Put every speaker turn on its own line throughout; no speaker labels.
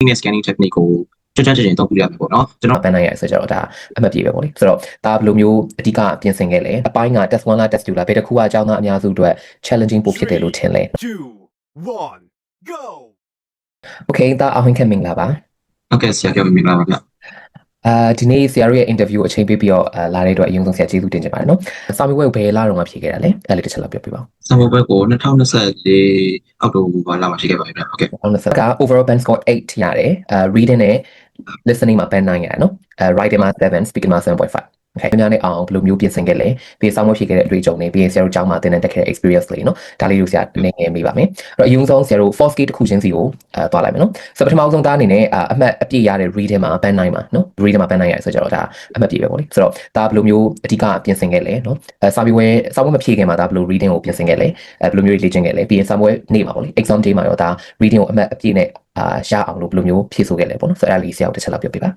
scanning technique ကိုကြွကြွကြင်သုံးပြရမယ်ပေါ့နော်ကျွန်တော်
ပန်းနိုင်ရဆိုကြတော့ဒါအမှတ်ပြပဲပေါ့လေဆိုတော့ဒါဘယ်လိုမျိုးအဓိကပြင်ဆင်ခဲ့လဲအပိုင်းက test 1လား test 2လားဘယ်တစ်ခုကအကြောင်းသားအများစုအတွက် challenging ပိုဖြစ်တယ်လို့ထင်လဲ
2 1 go
Okay ဒါအောင်ခင်မင်္ဂလာပါ
ဟုတ်ကဲ့ဆရာပြောပြမိပါပါဗျ
ဒီနေ့ဆရာတို့ရဲ့ interview အချိန်ပေးပြီးတော့လာတဲ့အတွက်အရင်ဆုံးဆရာကျေးဇူးတင်ချင်ပါတယ်နော်စာမေးပွဲကိုဘယ်လတော့မှဖြေခဲ့တာလဲအဲ့လေးတစ်ချက်လောက်ပြောပြပါဦး
စာမေးပွဲကို2024အောက်တိုဘာလမှာဖြေခဲ့ပါတယ်ဗျဟုတ်ကဲ့
က overall band score 8ရတယ်reading နဲ့ listening မှာ band 9ရတယ်နော်writing မှာ 7 speaking မှာ 7.5Okay များနဲ့အောင်ဘယ်လိုမျိုးပြင်ဆင်ခဲ့လဲပြီးစောင့်မဖြေခဲ့တဲ့အတွေ့အကြုံတွေပြီးဆရာတို့ကျောင်းမှာသင်တဲ့တက်ခဲ့တဲ့ experience လေးနော်ဒါလေးကိုဆရာနေငယ်မိပါမယ်အဲ့တော့အရင်ဆုံးဆရာတို့ 4 scale တစ်ခုချင်းစီကိုသွားလိုက်မယ်နော်ဆိုတော့ပထမဆုံးသားအနေနဲ့အမှတ်အပြည့်ရတဲ့ reading မှာ band 9မှာနော် reading မှာ band 9ရဆိုကြတော့ဒါအမှတ်ပြည့်ပဲပေါ့လေဆိုတော့ဒါဘယ်လိုမျိုးအဓိကပြင်ဆင်ခဲ့လဲနော်စာမေးပွဲမဖြေခင်မှာဒါဘယ်လို reading ကိုပြင်ဆင်ခဲ့လဲဘယ်လိုမျိုးလေ့ကျင့်ခဲ့လဲပြီးရင်စာမေးပွဲနေ့မှာပေါ့လေ exam day မှာရောဒါ reading ကိုအမှတ်အပြည့်နဲ့ရအောင်လို့ဘယ်လိုမျိုးဖြည့်ဆို့ခဲ့လဲပေါ့နော်ဆိုတော့အဲ့ဒါလေးဆရာတို့တစ်ချက်လောက်ပြောပြပါ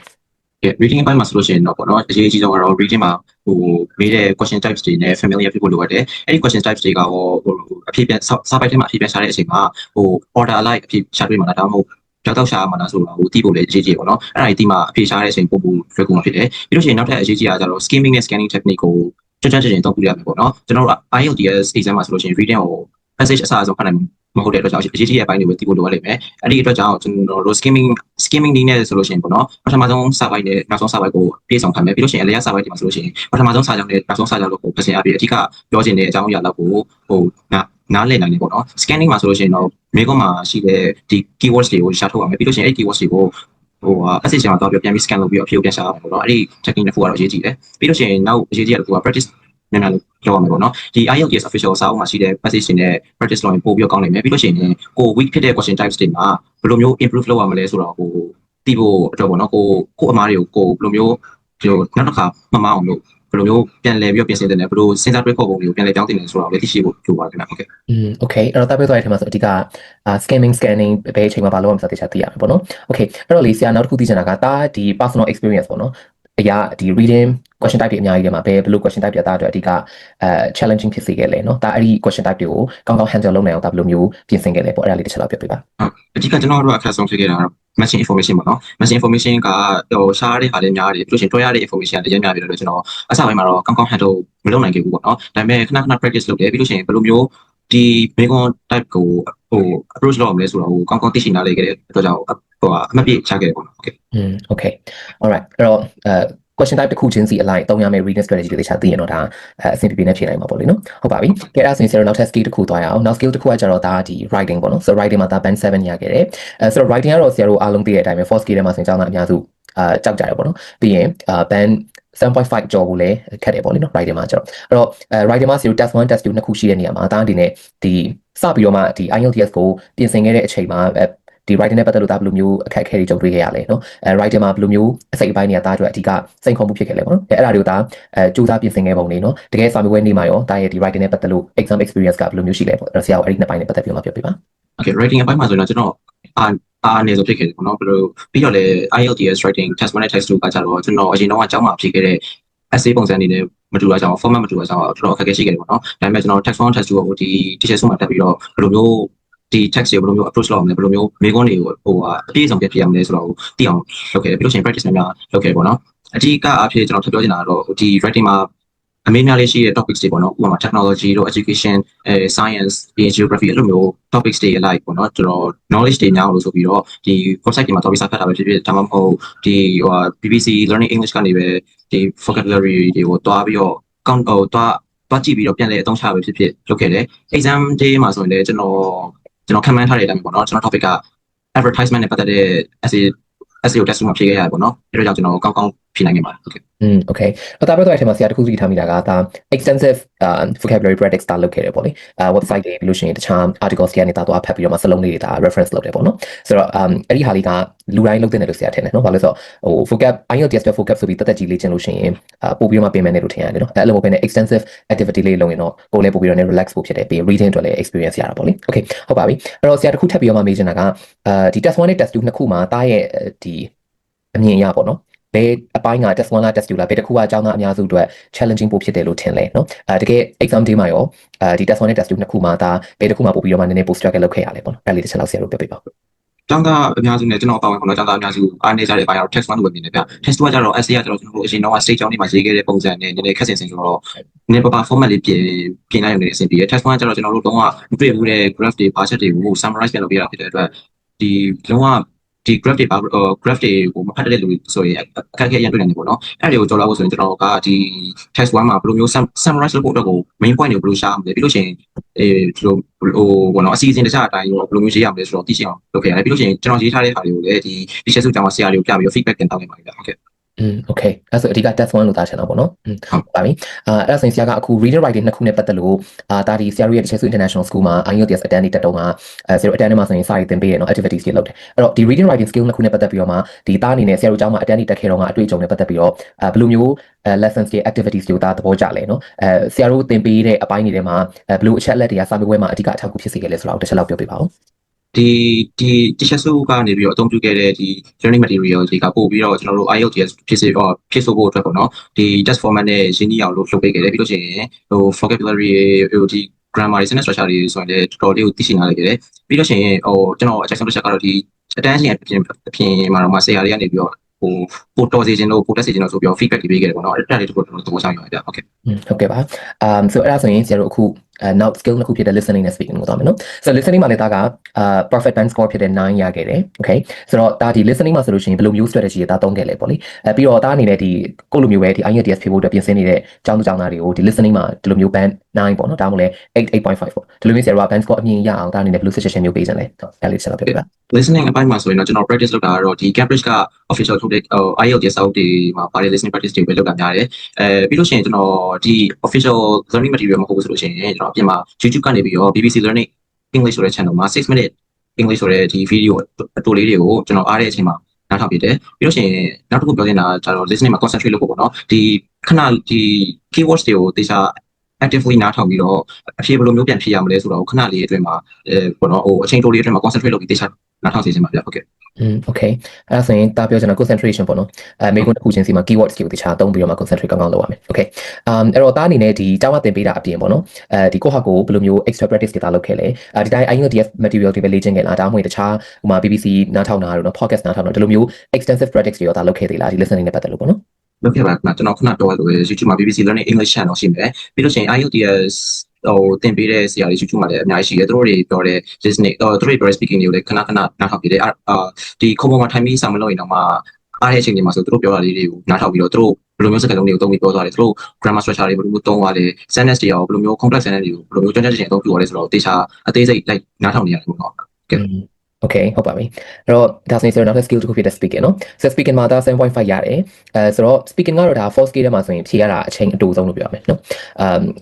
reading အပိုင်းမှာဆိုလို့ရှိရင်တော့ပေါ့နော်အရေးကြီးဆုံးကတော့ reading မှာဟိုမေးတဲ့ question types တွေနဲ့ familiar ဖြစ်ဖို့လိုရတယ်အဲ့ဒီ question types တွေကဟိုအဖြစ်ပြန်စာပိုက်ထဲမှာအဖြစ်ပြန်ရှာတဲ့အချိန်မှာဟို order alike အဖြစ်ရှာတွေ့မှာလားဒါမှမဟုတ်ကြောက်တော့ရှာမှာလားဆိုတာကိုသိဖို့လည်းအရေးကြီးပေါ့နော်အဲ့ဒါကြီးဒီမှာအဖြစ်ရှာတဲ့အချိန်ပို့ဖို့လွယ်ကူမှာဖြစ်တယ်ပြီးလို့ရှိရင်နောက်ထပ်အရေးကြီးတာကျတော့ skimming နဲ့ scanning technique ကိုကြွကြွကြင်သုံးပြရမယ်ပေါ့နော်ကျွန်တော်တို့ IELTS exam မှာဆိုလို့ရှိရင် reading ကို passage အစားအဆုံးဖတ်နိုင်မဟုတ်တဲ့အတွက်ကြောင့်အရေးကြီးတဲ့အပိုင်းတွေကိုသိဖို့လိုအပ်လိမ့်မယ်အဲ့ဒီအတွက်ကြောင့်ကျွန်တော်တို့ skimming နည်းနဲ့ဆိုလို့ရှိရင်ပေါ့နော်ပထမဆုံးစာပိုက်နဲ့နောက်ဆုံးစာပိုက်ကိုပြေဆုံးခံမယ်ပြီးလို့ရှိရင်အလျားစာပိုက်ဒီမှာဆိုလို့ရှိရင်ပထမဆုံးစာကြောင်းနဲ့နောက်ဆုံးစာကြောင်းလို့ကိုပြင်ဆင်ရပြီးအဓိကပြောချင်တဲ့အကြောင်းအရာလောက်ကိုဟိုနားလည်နိုင်တယ်ပေါ့နော် scanning မှာဆိုလို့ရှိရင်တော့မိကုန်းမှာရှိတဲ့ဒီ keywords တွေကိုရှာထုတ်ရမယ်ပြီးလို့ရှိရင်အဲ့ keywords တွေကိုဟို passage မှာတော့ပြန်ပြီး scan လုပ်ပြီးတော့အဖြေကိုပြန်ရှာရမယ်ပေါ့နော်အဲ့ဒီ technique တစ်ခုကတော့အရေးကြီးတယ်ပြီးလို့ရှိရင်နောက်အရေးကြီးတဲ့တစ်ခုက practice နည်းနည်းလောက်ပြောရမယ်ပေါ့နော်ဒီ IELTS official စာအုပ်မှာရှိတဲ့ passage တွေနဲ့ practice လုပ်ရင်ပို့ပြီးတော့ကောင်းနိုင်မယ်ပြီးလို့ရှိရင်ကို weak ဖြစ်တဲ့ question types တွေမှာဘယ်လိုမျိုး improve လုပ်ရမလဲဆိုတော့ဟိုသိဖို့အတွက်ပေါ့နော်ကိုအမားတွေကိုဘယ်လိုမျိုးဒီနောက်တစ်ခါမမအောင်လို့ဘယ်လိုမျိုးပြန်လဲပြီးတော့ပြင်ဆင်တင်တယ်ဘယ်လိုစဉ်းစားတွေးခေါ်ပုံတွေကိုပြန်လဲပြောင်းတင်တယ်ဆိုတော့လည်းသိရှိဖို့ကြိုးပါတယ်ခင်ဗျဟုတ်ကဲ့
okay အဲ့တော့တပ်ပြသွားတဲ့ထဲမှာဆိုအဓိကscanning ဘယ်အချိန်မှာဘာလုပ်ရမလဲဆိုတာသိရမယ်ပေါ့နော် okay အဲ့တော့လေဆရာနောက်တစ်ခုသိချင်တာကဒါဒီ personal experience ပေါ့နော်အရာဒီ reading question type တွေအများကြီးထဲမှာဘယ်လို question type တွေတာအတွက်အဓိကchallenging ဖြစ်စေခဲ့လဲเนาะဒါအဲ့ဒီ question type တွေကိုကောင်းကောင်း handle လုပ်နိုင်အောင်ဒါဘယ်လိုမျိုးပြင်ဆင်ခဲ့လဲပေါ့အဲ့ဒါလေးတစ်ချက်လောက်ပြောပြပါအ
ဓိကကျွန်တော်တို့အခက်ဆုံးဖြစ်ခဲ့တာကတော့ machine information ပေါ့နော် machine information ကဟိုရှားတဲ့ဟာလည်းများတယ်ပြီးလို့ရှိရင်တွဲရတဲ့ information ကတကယ်များပြီလို့ကျွန်တော်အစပိုင်းမှာတော့ကောင်းကောင်း handle မလုပ်နိုင်ခဲ့ဘူးပေါ့နော်ဒါပေမဲ့ခဏခဏ practice လုပ်တယ်ပြီးလို့ရှိရင်ဘယ်လိုမျိုးဒီ Bitcoin type ကိုဟို approach လုပ်ရမလဲဆိုတော့ဟိုကောင်းကောင်းသိရှိနားလည်ခဲ့တဲ့အတွက်ကြောင့်ဟိုအမှတ်ပြချခဲ့တယ်ပေါ့နော် okay
okay all right အဲ့တော့question type တစ်ခုချင်းစီအလိုက်သုံးရမယ့် reading strategy တွေတခြားသိရင်တော့ဒါအဆင်ပြေနေဖြေနိုင်မှာပေါ့လေနော်ဟုတ်ပါပြီကဲအဲ့ဒါဆိုရင်ဆရာတို့နောက်ထပ် skill တစ်ခုသွားရအောင်နောက် skill တစ်ခုကကျတော့ဒါဒီ writing ပေါ့နော်ဆိုတော့ writing မှာဒါ band 7ရခဲ့တယ်ဆိုတော့ writing ကတော့ဆရာတို့အားလုံးသိတဲ့အတိုင်းပဲ 4 skill ထဲမှာဆိုရင်ကျောင်းသားအများစုကြောက်ကြရပေါ့နော်ပြီးရင်band 7.5ကျော်ကိုလည်းခက်တယ်ပေါ့လေနော် writing မှာကျတော့အဲ့တော့writing မှာဆရာတို့ test 1 test 2နှစ်ခုရှိတဲ့နေရာမှာဒါအနေနဲ့ဒီစပြီးတော့မှဒီ IELTS ကိုပြင်ဆင်ခဲ့တဲ့အချိန်မှာဒီ writing နဲ့ပတ်သက်လို့ဒါဘယ်လိုမျိုးအခက်အခဲတွေကြုံတွေ့ခဲ့ရလဲเนาะwriting မှာဘယ်လိုမျိုးအစိတ်အပိုင်းတွေကဒါအတွက်အဓိကစိန်ခေါ်မှုဖြစ်ခဲ့လဲပေါ့နော်အဲ့ဒါတွေကိုဒါစူးစမ်းပြင်ဆင်ခဲ့ပုံနေเนาะတကယ်စာမေးပွဲနေ့မှာရောဒါရဲ့ဒီ writing နဲ့ပတ်သက်လို့ exam experience ကဘယ်လိုမျိုးရှိလဲပေါ့အဲ့တော့ဆရာတို့အဲ့ဒီနှစ်ပိုင်းနဲ့ပတ်သက်ပြီးမှပြောပြပါ
okay writing အပိုင်းမှာဆိုတော့ကျွန်တော်အားနေဆိုဖြစ်ခဲ့တယ်ပေါ့နော်ဘယ်လိုပြီးတော့လေ IELTS writing test 1နဲ့ test 2ကကြတော့ကျွန်တော်အရင်တော့အကြောင်းမှာဖြေခဲ့တဲ့ essay ပုံစံအနေနဲ့မတူတာကြောင့် format မတူတာကြောင့်တော်တော်အခက်အခဲရှိခဲ့တယ်ပေါ့နော်ဒါပေမဲ့ကျွန်တော် test 1 test 2ကိုဒီ teacher ဆုံးမှာတက်ပြီးတော့ဘယ်လိုမျိုးဒီ text တွေဘယ်လိုမျိုး approach လုပ်ရမလဲဘယ်လိုမျိုးမိကုန်းတွေကိုဟိုအပြည့်အစုံပြရမလဲဆိုတော့သိအောင်လုပ်ခဲ့တယ်ပြီးလို့ရှိရင် practice များလုပ်ခဲ့တယ်ပေါ့နော်အဓိကအဖြစ်ကျွန်တော်ထပ်ပြောချင်တာကတော့ဒီ writing မှာအမေးများလေးရှိတဲ့ topics တွေပေါ့နော်ဥပမာ technology တို့ education science geography အဲ့လိုမျိုး topics တွေ alike ပေါ့နော်ကျွန်တော် knowledge တွေများလို့ဆိုပြီးတော့ဒီ website တွေမှာတော့စာဖတ်တာပဲဖြစ်ဖြစ်ဒါမှမဟုတ်ဒီဟို BBC learning English ကနေပဲဒီ vocabulary တွေကိုတွားပြီးတော့ကောင်းတော့တွားကြည့်ပြီးတော့ပြန်လဲအသုံးချပဲဖြစ်ဖြစ်လုပ်ခဲ့တယ် exam day မှာဆိုရင်လည်းကျွန်တော်ခံမှန်းထားတဲ့အတိုင်းပေါ့နော်ကျွန်တော် topic က advertisement နဲ့ပတ်သက်တဲ့ SEO test မှာဖြေခဲ့ရတယ်ပေါ့နော်အဲ့တော့ကျွန်တော်ကောင်းကောင်းဖြေနိုင်ခဲ့ပါတယ်ဟုတ်ကဲ့
okay တော့ဒါပဲတော့အဲ့ထဲမှာဆရာတခုစီထားမိတာကဒါ extensive vocabulary practice တာလုပ်ခဲ့တယ်ပေါ့လေwebsite တွေပြီးလို့ရှိရင်တခြား articles တွေကနေတာဖတ်ပြီးတော့မှစလုံးလေးတွေဒါ reference လုပ်တယ်ပေါ့နော်ဆိုတော့အဲ့ဒီဟာလေးကလူတိုင်းလုပ်တဲ့လို့ဆရာထင်တယ်နော်ဘာလို့လဲဆိုတော့ဟို vocab IELTS vocab ဆိုပြီးတက်ကြီးလေ့ကျင့်လို့ရှိရင်ပို့ပြီးတော့မှပြင်မယ်လို့ထင်ရတယ်နော်အဲ့လိုမျိုးပဲနဲ့ extensive activity လေးလုပ်ရင်တော့ကိုယ်လည်းပို့ပြီးတော့ relax ဖို့ဖြစ်တယ်ပြီး reading အတွက်လည်း experience ရတာပေါ့လေ okay ဟုတ်ပါပြီအဲ့တော့ဆရာတခုထပ်ပြီးတော့မှမေးချင်တာကဒီ test 1နဲ့ test 2နှစ်ခုမှာတားရဲ့ဒီအမြင်ရပေါ့နော်ဘယ်အပိုင်းက test 1လား test 2လားဘယ်တစ်ခုကအကြောင်းသားအများစုအတွက် challenging ပိုဖြစ်တယ်လို့ထင်လဲเนาะတကယ် exam day မှာရောဒီ test 1နဲ့ test 2နှစ်ခုမှာဒါဘယ်တစ်ခုမှပို့ပြီးတော့မှနည်းနည်းပို struggle လုပ်ခဲ့ရလဲပေါ့နော်အဲ့လေးတစ်ချက်လောက်ဆရာတို့ပြောပြပါ
ကျောင်းသားအများစုနဲ့ကျွန်တော်အပါဝင်ခေါ်တော့ကျောင်းသားအများစုအားနေကြတဲ့အပိုင်းကတော့ text 1လို့ပဲမြင်တယ်ဗျ text 2ကကျတော့ essay ကကျတော့ကျွန်တော်တို့အရင်တော့ state ကျောင်းတွေမှာရေးခဲ့တဲ့ပုံစံနဲ့နည်းနည်းခက်ဆင်ဆင်ဆိုတော့နည်းပပ format လေးပြင်လိုက်ရုံနဲ့အဆင်ပြေတယ် text 1ကကျတော့ကျွန်တော်တို့တော့မတွေ့ဘူးတဲ့ graph တွေ bar chart တွေကို summarize ပြန်လုပ်ပြရတာဖြစ်တဲ့အတွက်ဒီလုံးဝဒီ graph တွေ graph တွေကိုမဖတ်တဲ့လူဆိုရင်အခက်အခဲရန်တွေ့နေတယ်ပေါ့နော်အဲ့ဒါတွေကိုကြော်လာဖို့ဆိုရင်ကျွန်တော်ကဒီ text 1မှာဘယ်လိုမျိုး summarize လုပ်ဖို့အတွက်ကို main point တွေကိုဘယ်လိုရှာမလဲပြီးလို့ရှိရင်ဒီလိုဘောနော်အစီအစဉ်တခြားအတိုင်းရောဘယ်လိုမျိုးရေးရမလဲဆိုတော့သိချင်အောင်လုပ်ခဲ့ရတယ်ပြီးလို့ရှိရင်ကျွန်တော်ရေးထားတဲ့ဟာတွေကိုလည်းဒီချက်စုကြောင်းမှာဆရာတွေကိုပြပြီးတော့ feedback တင်တောင်းနေပါတယ်ဗျဟုတ်ကဲ့
okay အဲ့ဆိုအဓိက test 1လို့သားချင်တာပေါ့နော်ဟုတ်ပါပြီအဲ့ဆိုရင်ဆရာကအခု reading writing နှစ်ခုနဲ့ပတ်သက်လို့ဒါဒီဆရာတို့ရဲ့တချို့ international school မှာ IELTS attend တက်တော့ကဆရာတို့ attend မှာဆိုရင်စာရေးသင်ပေးရနော် activities တွေလုပ်တယ်အဲ့တော့ဒီ reading writing skill နှစ်ခုနဲ့ပတ်သက်ပြီးတော့မှဒီသားအနေနဲ့ဆရာတို့ကျောင်းမှာ attend တက်ခဲ့တော့ကအတွေ့အကြုံနဲ့ပတ်သက်ပြီးတော့ဘယ်လိုမျိုးlessons တွေ activities တွေသားသဘောကျလဲနော်ဆရာတို့သင်ပေးတဲ့အပိုင်းတွေထဲမှာဘယ်လိုအချက်အလက်တွေကစာမေးပွဲမှာအဓိကအထောက်အကူဖြစ်စေခဲ့လဲဆိုတော့တစ်ချက်လောက်ပြောပြပါဦး
ဒီချက်စုကနေပြီးတော့အသုံးပြုခဲ့တဲ့ဒီ learning material တွေကပို့ပြီးတော့ကျွန်တော်တို့ IELTS ဖြစ်ဆိုဖို့အတွက်ပေါ့နော်ဒီ test format နဲ့ရင်းနှီးအောင်လုပ်ပေးခဲ့တယ်ပြီးလို့ရှိရင်ဟို vocabulary ဒီ grammar တွေ sentence structure တွေဆိုရင်လည်းတော်တော်လေးကိုသိရှိနားလည်ခဲ့တယ်ပြီးလို့ရှိရင်ကျွန်တော်အချက်ဆုံးတစ်ချက်ကတော့ဒီအတန်းရှင်အပြင်မှာတော့ဆရာတွေကနေပြီးတော့ပို့တော်စေခြင်းလို့ပို့တက်စေခြင်းလို့ဆိုပြီးတော့ feedback တွေပေးခဲ့တယ်ပေါ့နော်အဲ့ဒါလေးတို့ကျွန်တော်သဘောကျရပါတယ်ဟုတ်ကဲ့
ဟုတ်ကဲ့ပါso အဲ့ဒါဆိုရင်ဆရာတို့အခုနောက် skill နှစ်ခုဖြစ်တဲ့ listening နဲ့ speaking ကိုသွားမယ်နော် so listening မှာလည်းဒါကperfect band score ဖြစ်တဲ့9ရခဲ့တယ် okay ဆိုတော့ဒါဒီ listening မှာဆိုလို့ရှိရင်ဘယ်လိုမျိုး strategy တွေဒါသုံးခဲ့လဲပေါ့လေပြီးတော့ဒါအနေနဲ့ဒီကိုလိုမျိုးပဲဒီ IELTS ဖြေဖို့အတွက်ပြင်ဆင်နေတဲ့ကျောင်းသူကျောင်းသားတွေကိုဒီ listening မှာဒီလိုမျိုး band 9ပေါ့နော်ဒါမှမဟုတ်လဲ 8.5 ပေါ့ဒီလိုမျိုးဆရာတို့က band score အမြင်ရအောင်ဒါအနေနဲ့ဘယ်လို suggestion မျိုးပေးချင်လဲအဲ့လေးဆက်လုပ်ပြပါ
listening အပိုင်းမှာဆိုရင်တော့ကျွန်တော် practice လုပ်တာကတော့ဒီ Cambridge က official ထုတ်တဲ့ IELTS အောက်တွေမှာပါတဲ့ listening practice တွေပဲလုပ်တာများတယ်ပြီးလို့ရှိရင်ကျွန်တော်ဒီ official learning material မဟုတ်ဘူးဆိုလို့ရှိရင်ကျွန်တော်အပြင်မှာ YouTube ကနေပြီးတော့ BBC Learning English ဆိုတဲ့ channel မှာ6 minute English ဆိုတဲ့ဒီ video အတူလေးတွေကိုကျွန်တော်အားတဲ့အချိန်မှာနားထောင်ပြတယ်ပြီးလို့ရှိရင်နောက်တစ်ခုပြောချင်တာကျတော့ listening မှာ concentrate လုပ်ဖို့ပေါ့နော်ဒီခဏဒီ keywords တွေကိုတေချာ actively နားထောင်ပြီးတော့အဖြေဘယ်လိုမျိုးပြန်ဖြေရမလဲဆိုတော့ခဏလေးအတွင်းမှာပေါ့နော်ဟိုအချိန်တိုလေးအတွင်းမှာ concentrate လုပ်ပြီးတေချာနားထောင်စီခြင်းပါဗျဟုတ်ကဲ့
okay အဲ့ဒါဆိုရင်တာပြောချင်တာ concentration ပေါ့နော်မိကုန်းတစ်ခုချင်းစီမှာ keywords တွေကိုတေချာသုံးပြီးတော့မှ concentrate ကောင်းကောင်းလုပ်ရမယ် okay အဲ့တော့တာအနေနဲ့ဒီကျောင်းကသင်ပေးတာအပြင်ပေါ့နော်ဒီကိုဟာကိုဘယ်လိုမျိုး extra practice တွေတာလုပ်ခဲ့လဲဒီတိုင်း IELTS material တွေပဲလေ့ကျင့်ခဲ့လားဒါမှမဟုတ်တခြားဟိုမှာ BBC နားထောင်တာတို့နော် podcast နားထောင်တာဒီလိုမျိုး extensive practice တွေရောတာလုပ်ခဲ့သေးလားဒီ listening နဲ့ပတ်သက်လို့ပေါ့နော်လ
ုပ်ခဲ့ပါကျွန်တော်ခဏပြောရလို့ YouTube မှာ BBC Learning English channel ရှိမယ်ပြီးလို့ရှိရင် IELTS သင်ပေးတဲ့ဆရာတွေ YouTube မှာလည်းအများကြီးရှိတယ်သူတို့တွေပြောတဲ့ listening သူတို့တွေပြောတဲ့ speaking တွေကိုလည်းခဏနားထောင်ပြတယ်ဒီခုံပေါ်မှာထိုင်ပြီးစာမလို့ရင်တော့မှအားတဲ့အချိန်တွေမှာဆိုသူတို့ပြောတာလေးတွေကိုနားထောင်ပြီးတော့သူတို့ဘယ်လိုမျိုးစကားလုံးတွေကိုသုံးပြီးပြောသွားတယ်သူတို့ grammar structure တွေဘယ်လိုမျိုးသုံးသွားတယ် sentence တွေရောဘယ်လိုမျိုး complex sentence တွေကိုဘယ်လိုမျိုးကြွန့်ကြွန့်အသုံးပြုရတယ်ဆိုတော့တေချာအသေးစိတ်လိုက်နားထောင်နေရတယ်ပေါ့နော်
okay ဟုတ်ပါပြီအဲ့တော့ဒါဆိုရင်နောက် skill တစ်ခုဖြစ်တဲ့ speaking နော် so speaking မှာဒါ 7.5 ရတယ်ဆိုတော့ speaking ကတော့ဒါ 4 skill ထဲမှာဆိုရင်ဖြေရတာအချိန်အတိုဆုံးလို့ပြောရမယ်နော်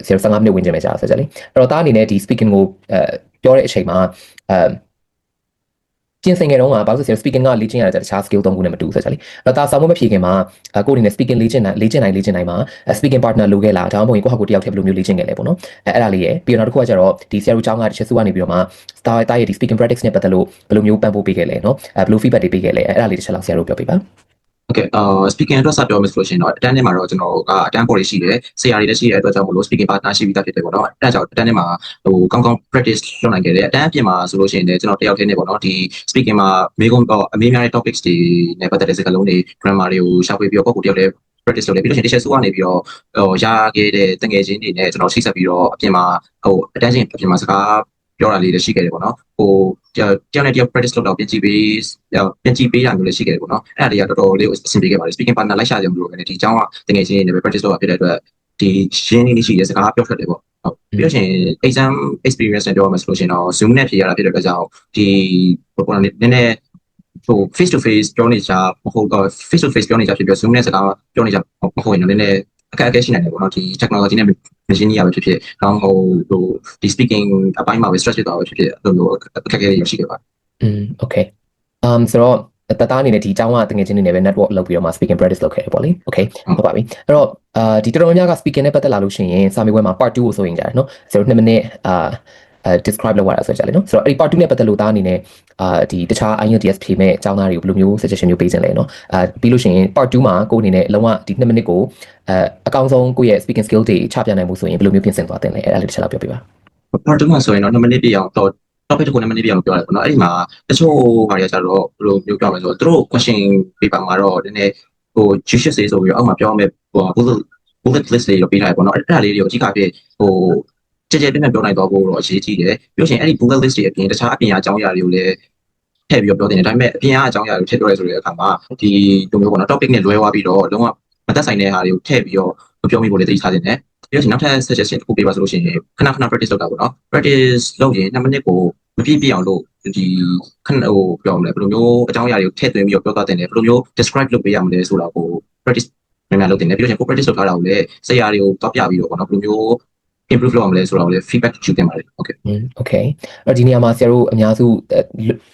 15 မိနစ်ဝင်ကြမယ်ကြာဆိုကြလေအဲ့တော့ဒါအနေနဲ့ဒီ speaking ကိုပြောတဲ့အချိန်မှာပြင်ဆင်ခဲ့တော့ဘာလို့ဆို speaking ကလေ့ကျင့်ရတဲ့တခြား skill 3ခုနဲ့မတူဆိုကြလေအဲ့တော့ဒါစာမွေးမဖြေခင်မှာကိုယ်အနေနဲ့ speaking လေ့ကျင့်နိုင်မှာ speaking partner လိုခဲ့လားဒါမှမဟုတ်ကိုယ့်ဟာကိုယ်တယောက်တည်းဘယ်လိုမျိုးလေ့ကျင့်ခဲ့လဲပေါ့နော်အဲ့ဒါလေးရယ်ပြီးတော့နောက်တစ်ခုကကျတော့ဒီဆရာတို့ကျောင်းကတစ်ချက်စုကနေပြီးတော့မှ star ရဲ့ဒီ speaking practice နဲ့ပတ်သက်လို့ဘယ်လိုမျိုးပံ့ပိုးပေးခဲ့လဲနော်ဘယ်လို feedback တွေပေးခဲ့လဲအဲ့ဒါလေးတစ်ချက်လောက်ဆရာတို့ပြောပြပါ
Okay speaking အတွက်စပြောမယ်ဆိုလို့ရှိရင်တော့အတန်းထဲမှာတော့ကျွန်တော်ကအတန်းပေါ်တွေရှိတယ်ဆရာတွေလည်းရှိတဲ့အတွက်ကြောင့်မလို့ speaking partner ရှိပြီးသားဖြစ်တယ်ပေါ့နော်အဲဒါကြောင့်အတန်းထဲမှာဟိုကောင်းကောင်း practice လုပ်နိုင်ခဲ့တယ်အတန်းအပြင်မှာဆိုလို့ရှိရင်လည်းကျွန်တော်တယောက်တည်းနေပေါ့နော်ဒီ speaking မှာမေးခွန်းအမေးများတဲ့ topics တွေနဲ့ပတ်သက်တဲ့စကားလုံးတွေ grammar တွေကိုရှာဖွေပြီးတော့ကိုယ့်ကိုယ်တယောက်တည်း practice လုပ်တယ်ပြီးလို့ရှိရင်တစ်ချက်စုကနေပြီးတော့ရခဲ့တဲ့တငယ်ချင်းတွေနဲ့ကျွန်တော်ချိတ်ဆက်ပြီးတော့အပြင်မှာဟိုအတန်းချင်းအပြင်မှာစကားပြောတာလေးလည်းရှိခဲ့တယ်ပေါ့နော်ဟိုတယောက်နဲ့တယောက် practice လုပ်တော့ပြင်ကြည့်ပေးတာမျိုးလည်းရှိခဲ့တယ်ပေါ့နော်အဲ့ဒါတွေကတော်တော်လေးအဆင်ပြေခဲ့ပါတယ် speaking partner လိုက်ရှာကြမလို့ပဲဒီအကြောင်းကတကယ်ချင်းနေပဲ practice လုပ်ရဖြစ်တဲ့အတွက်ဒီရင်းနှီးနေရှိတဲ့စကားပြောထွက်တယ်ပေါ့ဟုတ်ပြီးတော့ရှင် exam experience နဲ့ပြောရမယ်ဆိုလို့ရှင်တော့ Zoom နဲ့ဖြေရတာဖြစ်တဲ့အတွက်ကြောင့်ဒီဟိုနည်းနည်းဟို face to face ပြောနေကြမဟုတ်တော့ face to face ပြောနေကြဖြစ်ပြီး Zoom နဲ့စကားပြောနေကြမဟုတ်ရင်တော့နည်းနည်းအခက်အခဲရှိနိုင်တယ်ပေါ့နော်ဒီ technology နဲ့ machine ရပဲဖြစ်တော့ဟိုဒီ speaking အပိုင်းမှာပဲ stress ဖြစ်သွားပဲဖြစ်အဲ့လိုမျိုးအခက်အခဲတွေရှိခဲ့ပါတယ်
okay ဆိုတော့တသားအနေနဲ့ဒီအကြောင်းကတကယ်ချင်းနေနဲ့ပဲ network လုပ်ပြီးတော့မှ speaking practice လုပ်ခဲ့တယ်ပေါ့လေ okay ဟုတ်ပါပြီအဲ့တော့ဒီတော်တော်များများက speaking နဲ့ပတ်သက်လာလို့ရှိရင်စာမေးပွဲမှာ part 2ကိုဆိုရင်ကြတယ်နော်ဆိုတော့2မိနစ်describe လုပ်ရတာဆိုကြလေနော်ဆိုတော့အဲ့ဒီ part 2နဲ့ပတ်သက်လို့သားအနေနဲ့ဒီတခြား IELTS ဖြေမဲ့အကြောင်းသားတွေကိုဘယ်လိုမျိုး suggestion မျိုးပေးခြင်းလဲနော်ပြီးလို့ရှိရင် part 2မှာကိုယ်အနေနဲ့လုံးဝဒီ2မိနစ်ကိုအကောင်းဆုံးကိုယ့်ရဲ့ speaking skill တွေချပြနိုင်မှုဆိုရင်ဘယ်လိုမျိုးပြင်ဆင်သွားတင်လဲအဲ့ဒါလေးတစ်ချက်လောက်ပြောပြပါ
part 2မှာဆိုရင်တော့2မိနစ်ပြည့်အောင်တော့ topic တစ်ခုနဲ့မနေပြအောင်ပြောရတယ်ပေါ့နော်အဲ့ဒီမှာတချို့ဟာတွေကကျတော့ဘယ်လိုမျိုးပြောမလဲဆိုတော့သူတို့ question paper မှာတော့နည်းနည်းဟို juice စေးဆိုပြီးတော့အောက်မှာပြောမယ်ဟို bullet list တွေတော့ပေးထားရပေါ့နော်အဲ့ဒါလေးတွေကိုအကြီးအကဖြစ်ဟိုကြည်ကြဲပြည့်ပြည့်ပြောနိုင်တော့ဖို့တော့အရေးကြီးတယ်ပြီးလို့ရှိရင်အဲ့ဒီ bullet list တွေအပြင်တခြားအပြင်အကြောင်းအရာတွေကိုလည်းထည့်ပြီးတော့ပြောတင်တယ်ဒါပေမဲ့အပြင်အကြောင်းအရာတွေထည့်ပြောရဲဆိုတဲ့အခါမှာဒီလိုမျိုးပေါ့နော် topic နဲ့လွဲသွားပြီးတော့လုံးဝမသက်ဆိုင်တဲ့ဟာတွေကိုထည့်ပြီးတော့မပြောမိဖို့လည်းသိထားတင်တယ်ပြီးလို့ရှိရင်နောက်ထပ် suggestion တစ်ခုပေးပါဆိုလို့ရှိရင်ခဏ practice လုပ်တာပေါ့နော် practice လုပ်ရင်2မိနစ်ကိုမပြည့်ပြည့်အောင်လို့ဒီခဏဟိုပြောမလဲဘယ်လိုမျိုးအကြောင်းအရာတွေကိုထည့်သွင်းပြီးတော့ပြောသွားတင်တယ်ဘယ်လိုမျိုး describe လုပ်ပေးရမလဲဆိုတာကို practice များလုပ်တင်တယ်ပြီးလို့ရှိရင် practice လုပ်ထားတာကိုလည်းဆရာတွေကိုတောက်ပြပြီးတော့ပေါ့နော်ဘယ်လိုမျိုး improve လုပ်ရမလဲဆိုတာကိုလည်း feedback ယူတင်ပါတယ် okay
okay အဲ့ဒီနေရာမှာဆရာတို့အများစု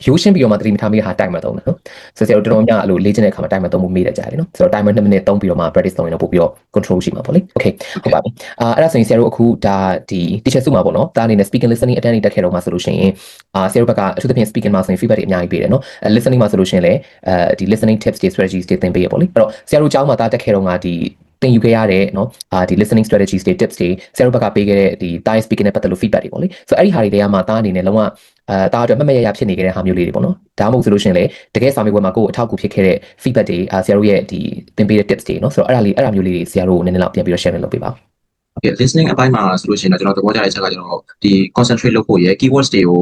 ရိုးရှင်းပြီးတော့မှသတိမထားမိတာ timer သုံးတယ်နော်ဆိုတော့ဆရာတို့တော်တော်များအဲ့လိုလေ့ကျင့်တဲ့အခါမှာ timer သုံးဖို့မေ့တတ်ကြတယ်နော်ဆိုတော့ timer 2မိနစ်သုံးပြီးတော့မှ practice သုံးရင်တော့ပို့ပြီးတော့ control ရှိမှာပေါ့လေ okay ဟုတ်ပါပြီအဲ့ဒါဆိုရင်ဆရာတို့အခုဒါဒီ teacher စုမှာပေါ့နော်ဒါအနေနဲ့ speaking listening attending တက်ခဲ့တော့မှဆိုလို့ရှိရင်ဆရာတို့ဘက်ကအထူးသဖြင့် speaking မှာဆိုရင် feedback တွေအများကြီးပေးတယ်နော်listening မှာဆိုလို့ရှိရင်လည်းဒီ listening tips တွေ strategies တွေသင်ပေးရပေါ့လေအဲ့တော့ဆရာတို့ကျောင်းမှာတက်ခဲ့တော့ငါဒီသင်ယူခဲ့ရတဲ့เนาะဒီ listening strategies တွေ tips တွေဆရာတို့ဘက်ကပေးခဲ့တဲ့ဒီ Thai speaking နဲ့ပတ်သက်လို့ feedback တွေပေါ့လေဆိုတော့အဲ့ဒီဟာတွေတွေကမှတားအနေနဲ့လုံးဝတားအတွက်မမရရဖြစ်နေခဲ့တဲ့ဟာမျိုးလေးတွေပေါ့နော်ဒါမှမဟုတ်ဆိုလို့ရှိရင်လေတကယ်စာမေးပွဲမှာကိုယ်အထောက်အကူဖြစ်ခဲ့တဲ့ feedback တွေဆရာတို့ရဲ့ဒီသင်ပေးတဲ့ tips တွေเนาะဆိုတော့အဲ့ဒါမျိုးလေးတွေဆရာတို့နည်းနည်းလောက်ပြန်ပြီးတော့ share လုပ်ပေးပါ
okay listening အပိုင်းမှာဆိုလို့ရှိရင်တော့ကျွန်တော်သဘောကျတဲ့အချက်ကကျွန်တော်ဒီ concentrate လုပ်ဖို့ရယ် keywords တွေကို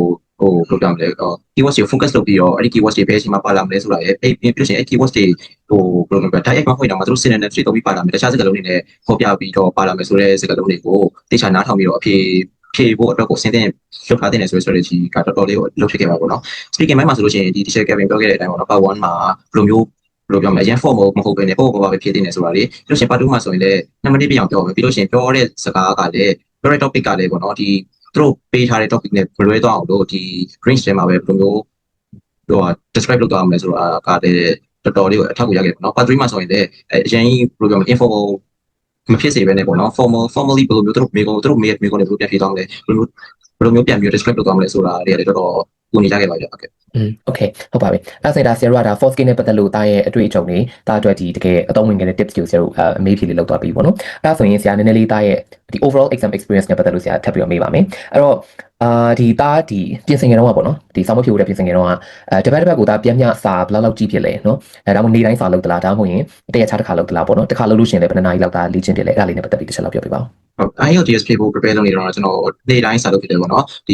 ဟိုပြောပြမလဲ keywords တွေကို focus လုပ်ပြီးတော့အဲ့ဒီ keywords တွေဘယ်အချိန်မှာပါလာမလဲဆိုတာရယ်အဲ့ပြီးလို့ရှိရင်အဲ့ keywords တွေဟိုပြောပြမလဲ direct မဟုတ်တော့မှသူတို့ synonym တွေတော့ပြီးပါလာမယ်တခြားစကားလုံးတွေနဲ့ဖော်ပြပြီးတော့ပါလာမယ်ဆိုတဲ့စကားလုံးတွေကိုတေချာနားထောင်ပြီးတော့အဖြေဖို့အတွက်ကိုစဉ်းတင်လုပ်ထားတဲ့ဆိုတဲ့ strategy ကတော်တော်လေးကိုလုပ်ဖြစ်ခဲ့ပါပေါ့နော် speaking ပိုင်းမှာဆိုလို့ရှိရင်ဒီ teacher Kevin ပြောခဲ့တဲ့အတိုင်းပေါ့နော် part 1မှာဘယ်လိုမျိုးဘယ်လိုပြောမလဲအရင် formal မဟုတ်ဘဲနဲ့ပေါ့ပေါ့ပါပဲဖြစ်နေတယ်ဆိုတာလေပြီးလို့ရှိရင် part 2မှာဆိုရင်လည်း2မိနစ်ပြအောင်ပြောမယ်ပြီးလို့ရှိရင်ပြောတဲ့စကားကလည်းပြောတဲ့ topic ကလည်းပေါ့နော်ဒီသူတို့ပေးထားတဲ့ topic နဲ့ဘယ်လိုသွားအောင်လို့ဒီ range ထဲမှာပဲဘယ်လိုမျိုးဟို describe လုပ်သွားအောင်လဲဆိုတာကလည်းတော်တော်လေးကိုအထောက်အကူရခဲ့ပေါ့နော် part 3မှာဆိုရင်လည်းအရင် program informal မဖြစ်စေဘဲနဲ့ပေါ့နော် formally ဘယ်လိုမျိုးသူတို့မိကုန်နဲ့ဘယ်လိုပြန်ဖြေသွားမလဲဘယ်လိုမျိုးပြန်ပြီး describe လုပ်သွားမလဲဆိုတာတွေလည်းတော်တော်ကိုနေကြခဲ့ပါကြokay
okay ဟုတ်ပါပြီအဲ့ဒါဆရာတို့ကဒါ force skill နဲ့ပတ်သက်လို့တားရဲ့အတွေ့အကြုံတွေတားအတွက်ဒီတကယ်အသုံးဝင်ခဲ့တဲ့ tips တွေကိုဆရာတို့အမေးဖြေလေးလုပ်သွားပြီပေါ့နော်အဲ့ဒါဆိုရင်ဆရာနည်းနည်းလေးတားရဲ့ဒီ overall exam experience နဲ့ပတ်သက်လို့ဆရာထပ်ပြီးတော့မေးပါမယ်အဲ့တော့ဒီသားဒီပြင်ဆင်ကြတော့ပေါ့နော်ဒီစာမဖြူတဲ့ပြင်ဆင်ကြတော့တပတ်ကိုသားပြန်မြစာဘယ်လောက်ကြည့်ဖြစ်လဲနော်ဒါမှမဟုတ်နေ့တိုင်းစာလုပ်သလားဒါမှမဟုတ်ရင်တရက်ခြားတစ်ခါလုပ်သလားပေါ့နော်တစ်ခါလုပ်လို့ရှိရင်လည်းဘယ်နှစ်နာရီလောက်သားလေ့ကျင့်ဖြစ်လဲအဲ့ဒါလေးနဲ့ပတ်သက်ပြီးတစ်ချက်လောက်ပြောပြပါဦး
IELTS ဖြေဖို့ prepare လုပ်နေတော့ကျွန်တော်နေ့တိုင်းစာလုပ်ဖြစ်တယ်ပေါ့နော်ဒ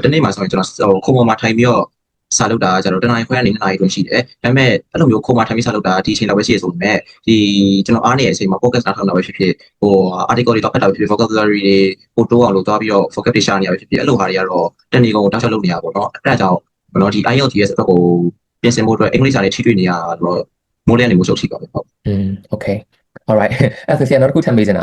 ီတနေ့မှာဆိုရင်ကျွန်တော်ခုံပေါ်မှာထိုင်ပြီးတော့စာလုပ်တာကျတော့တနင်္လာခွဲကနေ2နာရီတွင်ရှိတယ်ဒါပေမဲ့အဲ့လိုမျိုးခုံမှာထိုင်ပြီးစာလုပ်တာဒီအချိန်လောက်ပဲရှိရဆိုပေမဲ့ဒီကျွန်တော်အားနေတဲ့အချိန်မှာ focus နားထောင်တာပဲဖြစ်ဖြစ်ဟို article တွေတော့ဖတ်တာပဲဖြစ်ဖြစ် vocabulary တွေပို့တိုးအောင်လုပ်သွားပြီးတော့ focus တွေရှာနေရပဲဖြစ်ဖြစ်အဲ့လိုဟာတွေကတော့တနေ့ကုန်တောက်လျှောက်လုပ်နေရပါတော့အဲ့ဒါကြောင့်ကျွန်တော်ဒီ IELTS အတွက်ကိုပြင်ဆင်ဖို့အတွက်အင်္ဂလိပ်စာနဲ့ထိတွေ့နေရတော့မိုးလျံနေမှုရှုပ်ရှိပါပဲဟုတ်
okay alright အဲ့ဆိုဆရာနောက်တစ်ခုထပ်မေးချင်တ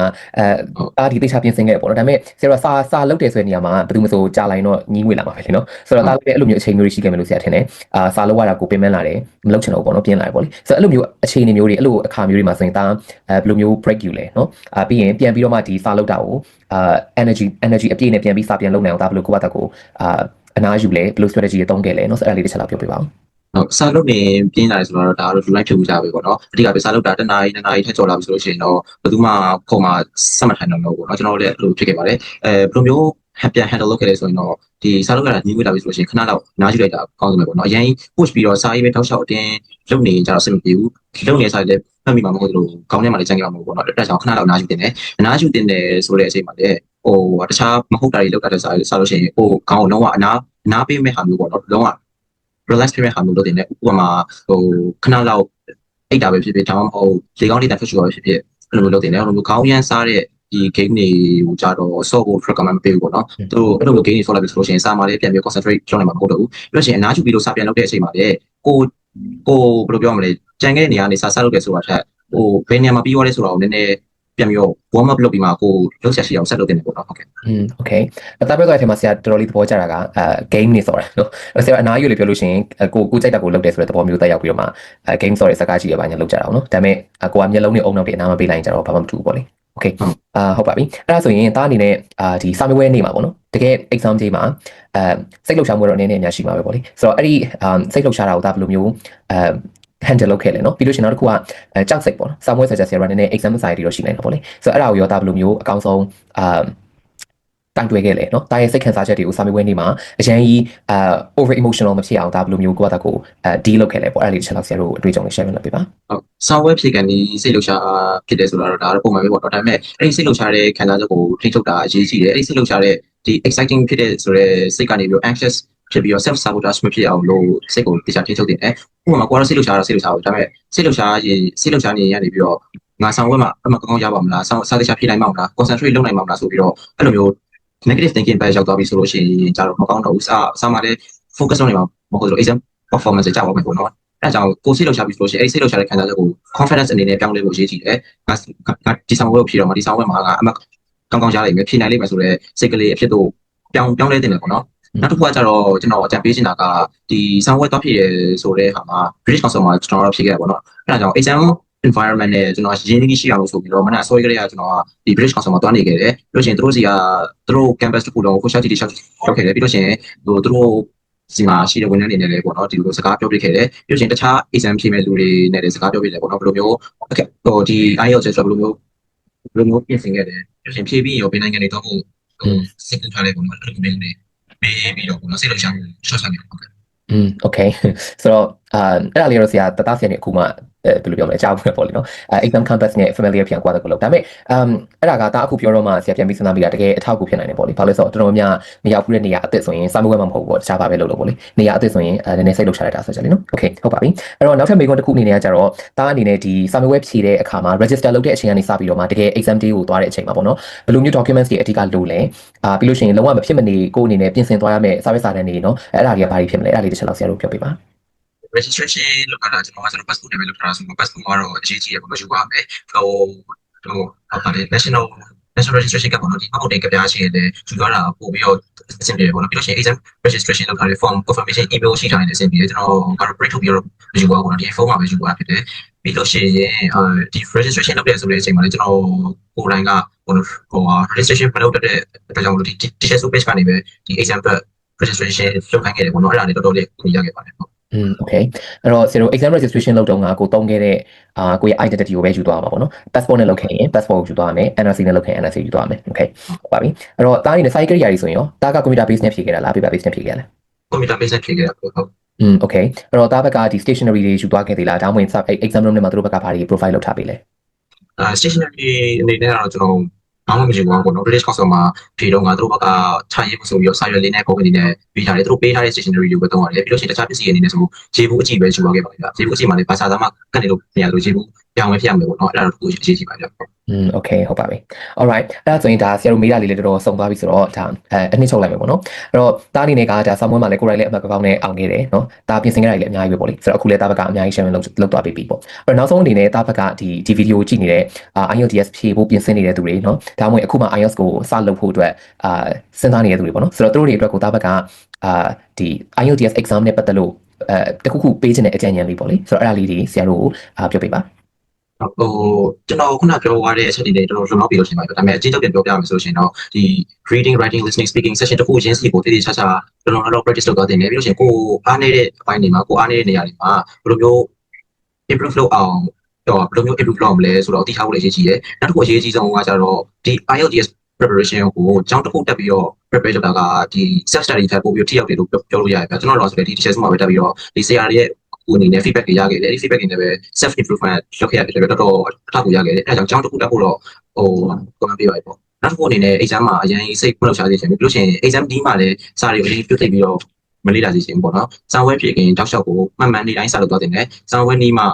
ာဒီသိချပြင်ဆင်ခဲ့ပေါ့နော်ဒါပေမဲ့ဆရာစာလုပ်တယ်ဆိုတဲ့နေရာမှာဘယ်သူမှမဆိုကြားလိုက်တော့ညီးငွေလာမှာပဲလေနော်ဆိုတော့ဒါလည်းအဲ့လိုမျိုးအချိန်မျိုးရှိခဲ့မယ်လို့ဆရာထင်တယ်စာလုပ်ရတာကိုပင်ပန်းလာတယ်မလုပ်ချင်တော့ဘူးပေါ့နော်ပြင်းလာတယ်ပေါ့လေဆိုတော့အဲ့လိုမျိုးအချိန်မျိုးတွေအဲ့လိုအခါမျိုးတွေမှာဆိုရင်ဒါဘယ်လိုမျိုး break ယူလဲနော်ပြီးရင်ပြန်ပြီးတော့မှဒီစာလုပ်တာကိုenergy အပြည့်နဲ့ပြန်ပြီးစာပြန်လုပ်နိုင်အောင်ဒါဘယ်လိုကိုယ့်ဘာသာကိုအနားယူလဲဘယ်လို strategy တွေသုံးခဲ့လဲနော်ဆိုအဲ့ဒါလေးတစ်ချက်လောက်ပြောပြပါဦးဟ
ုတ်စာလုပ်နေပြင်းလာတယ်ဆိုတော့ဒါတော့လူလိုက်ဖြုတ်ကြပဲပေါ့နော်အဓိကပဲစာလုပ်တာ2နာရီထက်ကျော်လာပြီဆိုလို့ရှိရင်တော့ဘယ်သူမှခုံမှာစက်မထိုင်တော့ဘူးပေါ့နော်ကျွန်တော်တို့လည်းအဲ့လိုဖြစ်ခဲ့ပါတယ်ဘယ်လိုမျိုးပြန် handle လုပ်ခဲ့လဲဆိုရင်တော့ဒီစာလုပ်ရတာညီးဝေးလာပြီဆိုလို့ရှိရင်ခဏလောက်နားယူလိုက်တာကောင်းတယ်ပေါ့နော်အရင် push ပြီးတော့စာရေးပဲတောက်လျှောက်အတင်းလုပ်နေကြတော့အဆင်မပြေဘူးလုပ်နေစာရေးလည်းဖတ်မိမှာမဟုတ်လို့ကောင်းထဲမှာလည်းကြံခဲ့မှာမဟုတ်ပေါ့နော်အဲ့ဒါကြောင့်ခဏလောက်နားယူတင်တယ်နားယူတင်တယ်ဆိုတဲ့အချိန်မှာလည်းဟိုတခြားမဟုတ်တာတွေလုပ်တာတဲ့စာလို့ရှိရင်ဟိုကောင်းလုံးဝအနားပေးမဲ့ဟာမျိုးပေါ့နော်လုံးဝrelax ဖြစ်မဲ့ဟာမျိုးလုပ်တင်တယ်ဥပမာဟိုခဏလောက်အိတ်တာပဲဖြစ်ဖြစ်ဒါမှမဟုတ်လေကောင်းလေးတာဖြစ်ချူပါပဲဖြစ်ဖြစ်အဲ့လိုမျိုးလုပ်တင်တယ်အဲ့လိုမျိုးခေါင်းရမ်းစားတဲ့ဒီ game တွေကိုကြတော့ solve ဖို့ track မှမပေးဘူးပေါ့နော်သူတို့အဲ့လိုမျိုး game တွေ solve လိုက်ပြီဆိုလို့ရှိရင်စာမှာလေးပြန်ပြီး concentrate လုပ်နိုင်မှာမဟုတ်တော့ဘူးပြီးလို့ရှိရင်အနားယူပြီးလို့စာပြန်လုပ်တဲ့အချိန်မှာလေကိုဘယ်လိုပြောမလဲကြံခဲ့တဲ့နေရာကနေစာလုပ်တယ်ဆိုတာထက်ဟိုဘယ်နေရာမှာပြီးသွားလဲဆိုတာကိုနည်းနည်းပြန်ပြီးတော့ warm up လုပ်ပြီးမှကိုလုပ်ချက်ရှိအောင်ဆက်လုပ်တင်တယ်ပေါ့နော်ဟုတ်ကဲ့
okay အတားဘက်ကအထင်မှာဆရာတော်တော်လေးသဘောကျတာကgame နေဆိုတာနော်ဆရာအနားယူလေပြောလို့ရှိရင်ကိုကြိုက်တာကိုလုပ်တယ်ဆိုတဲ့သဘောမျိုးတက်ရောက်ပြီးတော့မှ game ဆိုတဲ့စကားကြီးရပါညာလုပ်ကြတာအောင်နော်ဒါပေမဲ့ကိုကမျက်လုံးနဲ့အုံနောက်တွေအနားမပေးလိုက်ကြတော့ဘာမှမထူဘူးပေါ့လေ okay ဟုတ်ပါပြီအဲ့ဒါဆိုရင်သားအနေနဲ့ဒီစာမေးပွဲနေမှာပေါ့နော်တကယ် exam ချိန်မှာစိတ်လှုပ်ရှားမှုတော့အနေနဲ့အများရှိမှာပဲပေါ့လေဆိုတော့အဲ့ဒီစိတ်လှုပ်ရှားတာကိုဒါဘယ်လိုမျိုးhandle လုပ်ခဲ့လဲနော်ပြီးလို့ရှိရင်နောက်တစ်ခုကကြောက်စိတ်ပေါ့နော်စာမွေးဆက်ချက်ဆရာရနည်းနည်း exam anxiety တော့ရှိနိုင်တာပေါ့လေဆိုတော့အဲ့ဒါကိုရောဒါဘယ်လိုမျိုးအကောင်းဆုံး တိုင်တွဲခဲ့လဲเนาะတာရဲ့စိတ်ခံစားချက်တွေကိုစာမေးပွဲနေ့မှာအရင်ကြီးover emotional မဖြစ်အောင်ဒါဘယ်လိုမျိုးကိုယ့်ဘာသာကို deal လုပ်ခဲ့လဲပေါ့အဲ့ဒါလေးတစ်ချက်လောက်ဆရာတို့အတွေ့အကြုံလေး share လုပ်ပေးပါ
ဟုတ်ဆောင်းဝဲဖြေကန်ဒီစိတ်လှုပ်ရှားဖြစ်တယ်ဆိုတော့ဒါတော့ပုံမှန်ပဲပေါ့နော်ဒါပေမဲ့အဲ့ဒီစိတ်လှုပ်ရှားတဲ့ခံစားချက်ကိုထိထုတ်တာအရေးကြီးတယ်အဲ့ဒီစိတ်လှုပ်ရှားတဲ့ဒီ exciting ဖြစ်တဲ့ဆိုတော့စိတ်ကနေပြီး anxious ဖြစ်ပြီးတော့ self sabotage မဖြစ်အောင်လို့စိတ်ကိုတရားထိထုတ်တင်တယ်ဥပမာကိုယ်ကစိတ်လှုပ်ရှားတာစိတ်လှုပ်ရှားဘူးဒါပေမဲ့စိတ်လှုပ်ရှားနေရနေပြီးတော့ငါဆောင်းဝဲမှာအမှကောင်းရပါမလားဆောင်းစားတရားဖြေနိုင်မှာမလား concentrate လုပ်နိုင်မှာမလားဆိုပြီးတော့အဲ့လိုမျိုး negative thinking ပဲရောက်သွားပြီဆိုလို့ရှိရင်ကြတော့မကောင်းတော့ဘူးစာမှာလည်း focus လုပ်နေမှာမဟုတ်လို့ exam performance ကြောက်ပါမယ်ပေါ့နော်အဲကြောင့်ကိုစိတ်လှုပ်ရှားပြီဆိုလို့ရှိရင်အဲ့စိတ်လှုပ်ရှားတဲ့ခံစားချက်ကို confidence အနေနဲ့ပြောင်းလဲဖို့အရေးကြီးတယ်ငါဒီဆောင်ဝဲကိုဖြေတော့မှဒီဆောင်ဝဲမှာငါအမှကောင်းကောင်းရလိမ့်မယ်ဖြေနိုင်လိမ့်မယ်ဆိုတော့စိတ်ကလေးအဖြစ်တို့ပြောင်းလဲတင်တယ်ပေါ့နော်နောက်တစ်ခုကကြတော့ကျွန်တော်အကြံပေးချင်တာကဒီဆောင်ဝဲတော့ဖြေရဆိုတဲ့ဟာမှာ British Council မှာကျွန်တော်ဖြေခဲ့ရပေါ့နော်အဲဒါကြောင့် exam environment နဲ့ကျွန်တော်ရင်းနှီးရှိအောင်လို့ဆိုပြီးတော့မနက်အစောကြီးကလေးကကျွန်တော်ကဒီ British Council မှာတွားနေခဲ့တယ်ပြီးလို့ရှိရင်သူတို့ campus တစ်ခုလုံးကို social media ရောက်ခဲ့တယ်ပြီးလို့ရှိရင်သူတို့စီမှာရှိတဲ့ဝန်ထမ်းတွေနဲ့လည်းပေါ့နော်ဒီလိုစကားပြောပြခဲ့တယ်ပြီးလို့ရှိရင်တခြား exam ဖြေမဲ့လူတွေနဲ့လည်းစကားပြောပြတယ်ပေါ့နော်ဘယ်လိုမျိုးဒီ IELTS ဆိုဘယ်လိုမျိုးပြင်ဆင်ခဲ့တယ်ပြီးလို့ရှိရင်ဖြေပြီးရောဘယ်နိုင်ငံတွေတော့စိတ်ကူးထားလဲပေါ့နော်အဲ့လိုမျိုးတွေပြီးတော့ပေါ့နော်စိတ်လှုပ်ရှားမှု short term ဟုတ်ကဲ့
okay ဆိုတော့အဲ့ဒါလေးတော့ဆရာတသားဆရာနေအခုမှဘယ်လိုပြောမလဲအကြောက်ပဲပေါ့လေနော်exam campus နဲ့ familiar ပြန်ကွာတဲ့ကိုလို့ဒါပေမဲ့အဲ့ဒါကဒါအခုပြောတော့မှဆရာပြန်ပြီးစဉ်းစားမိတာတကယ်အထောက်အကူဖြစ်နိုင်တယ်ပေါ့လေဘာလို့လဲဆိုတော့တော်တော်များမရောက်ဘူးတဲ့နေရာအသစ်ဆိုရင်စာမေးပွဲမှာမဟုတ်ဘူးပေါ့တခြားပါပဲလုပ်လို့ပေါ့လေနေရာအသစ်ဆိုရင်နည်းနည်းစိတ်လှုပ်ရှားလိုက်တာဆိုကြလေနော် okay ဟုတ်ပါပြီအဲ့တော့နောက်ထပ်မေးခွန်းတစ်ခုအနေနဲ့ကကြတော့ဒါအနေနဲ့ဒီစာမေးပွဲဖြေတဲ့အခါမှာ register လုပ်တဲ့အချိန်ကနေစပြီးတော့မှတကယ် exam day ကိုသွားတဲ့အချိန်မှာပေါ့နော်ဘယ်လိုမျိုး documents တွေအဓိကလိုလဲပြီးလို့ရှိရင်လုံးဝမဖြစ်မနေကိုယ်အနေနဲ့ပြင်ဆင်သွားရမယ့်စာရွက်စာတမ်းတွေနော်အဲ့ဒါတွေကဘာတွေဖြစ်မလဲအဲ့ဒါလေးတစ်ချက်လောက်ဆရာတို့ပြောပြပါ
registration လုပ်တာကျွန်တော်ကဆိုတော့ passport နဲ့ပဲလုပ်ထားတာဆိုတော့ passport ကတော့အရေးကြီးရပေါ့ယူပါမယ်ဟိုပါတယ် national registration ကပေါ့နော်ဒီ passport တင်ကြပြရှိရတယ်ယူသွားတာပို့ပြီးတော့အဆင်ပြေပေါ့နော်ပြီးလို့ရှိရင် exam registration လုပ်ထားတဲ့ form confirmation email ရှိထားတဲ့အဆင်ပြေကျွန်တော်ကတော့ break to ပြီးတော့ယူပါပေါ့နော်ဒီ form မှာပဲယူပါဖြစ်တယ်ပြီးလို့ရှိရင်ဒီ registration လုပ်တဲ့ဆိုတဲ့အချိန်မှာလည်းကျွန်တော်ကိုယ်တိုင်ကဟို registration မလုပ်တဲ့အတွက်ကြောင့်ဒီ teacher page ကနေပဲဒီ exam registration လုပ်ခိုင်းခဲ့တယ်ပေါ့နော်အဲ့ဒါလည်းတော်တော်လေးကိုရခဲ့ပါတယ်
okay အဲ့တော့ဆရာတို့ exam registration လုပ်တော့ငါကိုတုံးခဲ့တဲ့ကိုရဲ့ identity ကိုပဲယူသွားမှာပေါ့နော် passport နဲ့လုပ်ခဲ့ရင် passport ကိုယူသွားမယ် NRC နဲ့လုပ်ခဲ့ရင် NRC ယူသွားမယ် okay ဟုတ်ပါပြီအဲ့တော့တားနေတဲ့ site area တွေဆိုရင်ရောတားက computer base နဲ့ဖြည့်ခဲ့တာလား paper base နဲ့ဖြည့်ခဲ့လား
computer base နဲ့ဖြည့်ခဲ့တာဟုတ်
okay အဲ့တော့တားဘက်ကဒီ stationery တွေယူသွားခဲ့သေးလားဒါမှမဟုတ် exam room နဲ့မှာသူတို့ဘက်ကဘာတွေ profile လုပ်ထားပေးလဲ
stationery အနေနဲ့ကတော့ကျွန်တော်ဘာမှမကြည့်ဘူးပေါ့နော် British Council မှာဖြေတော့ငါတို့ဘက်ကခြာရေးမှုဆိုပြီးတော့စာရွက်လေးနဲ့ပုံအနေနဲ့ပေးထားတယ်သူတို့ပေးထားတဲ့ stationery တွေပဲတုံးရတယ်ပြီးလို့ရှိရင်တခြားပစ္စည်းတွေအနေနဲ့ဆိုခြေဘူးအကြည့်ပဲယူသွားခဲ့ပါလိမ့်မယ်ခြေဘူးအကြည့်မှာလည်းဘာသာသားမှကနေလို့မရလို့ခြေဘူးပြောင်းဝင်ဖြစ်ရမယ်ပေါ့နော်အဲ့ဒါတော့အရေးကြီးပါဗျ
okay ဟုတ်ပါပြီ all right အဲ့ဒါဆိုရင်ဒါဆရာတို့မေးတာလေးလည်းတော်တော်စုံသွားပြီဆိုတော့ဒါအနှစ်ချုပ်လိုက်မယ်ပေါ့နော်အဲ့တော့တားအနေနဲ့ကဒါဆောင်းမွေးမှာလည်းကိုယ်တိုင်လည်းအမှတ်ကောင်းနဲ့အောင်ခဲ့တယ်နော်ဒါပြင်ဆင်ခဲ့တာလည်းအများကြီးပဲပေါ့လေဆိုတော့အခုလည်းတားဘက်ကအများကြီး share လုပ်သွားပြီပေါ့အဲ့တော့နောက်ဆုံးအနေနဲ့တားဘက်ကဒီဗီဒီယိုကြည့်နေတဲ့IELTS ဖြေဖို့ပြင်ဆင်နေတဲ့သူတွေနော်ဒါမှမဟုတ်အခုမှ IELTS ကိုစလုပ်ဖို့အတွက်စဉ်းစားနေတဲ့သူတွေပေါ့နော်ဆိုတော့သူတို့တွေအတွက်ကိုတားဘက်ကဒီ IELTS exam နဲ့ပတ်သက်လို့တခုခုပေးခြင်းတဲ့အကြံဉာဏ်လေးပေါ့လေဆိုတော့အဲ့ဒါလေးတွေဆရာတို့ပြောပြပါက
ျွန်တော်ခုနပြောသွားတဲ့အချက်တွေလည်းတော်တော်လုံလောက်ပြီးလို့ရှိပါတယ်ဒါပေမဲ့အကျဉ်းချုပ်ပြန်ပြောပြမယ်ဆိုလို့ရှိရင်တော့ဒီ reading writing listening speaking session တစ်ခုချင်းစီကိုတည်တည်ချာချာတော်တော် practice လုပ်သွားတင်တယ်ပြီးလို့ရှိရင်ကိုအားနေတဲ့အပိုင်းတွေမှာကိုအားနေတဲ့နေရာတွေမှာဘယ်လိုမျိုး improve လုပ်အောင်တော့ဘယ်လိုမျိုး improve လုပ်အောင်လဲဆိုတော့သိထားဖို့လည်းအရေးကြီးတယ်နောက်တစ်ခုအရေးကြီးဆုံးကကျတော့ဒီ IELTS preparation ကိုကျောင်းတစ်ခုတက်ပြီးတော့ prepare လုပ်တာကဒီ self study ထပ်ပို့ပြီးထိရောက်တယ်လို့ပြောလို့ရတယ်ဗျကျွန်တော်တော့ဆိုလည်းဒီ teacher မှာပဲတက်ပြီးတော့ဒီ CR ရဲ့ကိုအနေနဲ့ feedback တွေရခဲ့တယ်ဒီ feedback တွေနဲ့ပဲ self improvement လုပ်ခဲ့ရတယ်တော်တော်အထောက်အကူရခဲ့တယ်အဲဒါကြောင့်ကျောင်းတစ်ခုတက်ဖို့တော့comment ပေးပါပေါ့နောက်တစ်ခုအနေနဲ့ exam မှာအရင်စိတ်မလှုပ်ရှားစေချင်ဘူးပြီးလို့ရှိရင် exam ဒီမှာလည်းစာတွေအရင်ပြုတ်သိပြီးတော့မလေ့လာစေချင်ဘူးပေါ့နော်စာဝဲဖြေခင်တောက်လျှောက်ကိုမှန်မှန်နေတိုင်းစာလုပ်သွားတင်တယ်စာဝဲနီးမှာ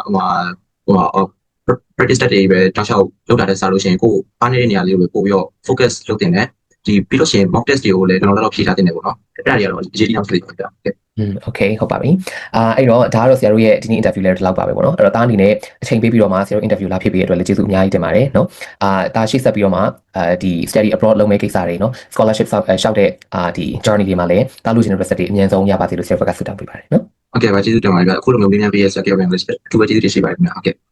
practice တွေပဲတောက်လျှောက်လုပ်တာတဲ့စာလို့ရှိရင်ကိုအားနေတဲ့နေရာလေးကိုပဲပို့ပြီးတော့ focus လုပ်တင်တယ်ဒီပြီးလို့ရှိရင် mock test တွေကိုလည်းကျွန်တော်တို့ဖြေထားတင်တယ်ပေါ့နော်အဲ့ဒါတွေကတော့အရေးကြီးအောင်ဖြစ်နေတာ
okay ဟုတ်ပါပြီအဲ့တော့ဒါကတော့ဆရာတို့ရဲ့ဒီနေ့ interview လေးတော့လောက်ပါပဲပေါ့နော်အဲ့တော့တားအနေနဲ့အချိန်ပေးပြီးတော့မှဆရာတို့ interview လာဖြစ်ပြီးတဲ့အတွက်လည်းကျေးဇူးအများကြီးတင်ပါတယ်နော်ဒါရှေ့ဆက်ပြီးတော့မှဒီ study abroad လုပ်မယ့်ကိစ္စတွေနော် scholarship ရှောက်တဲ့ဒီ journey တွေမှာလည်းတားလို့ချင်တဲ့ result တွေအများဆုံးရပါစေလို့ဆရာတို့ကဆုတောင်းပေးပါတယ်နော်ဟ
ုတ်ကဲ့ပါကျေးဇူးတင်ပါတယ်အခုလိုမျိုးမြင်မြန်ပေးရဆက်ပြောပြမယ်လို့သူပဲကျေးဇူးတင်ရှိပါတယ်ခင်ဗျာဟုတ်ကဲ့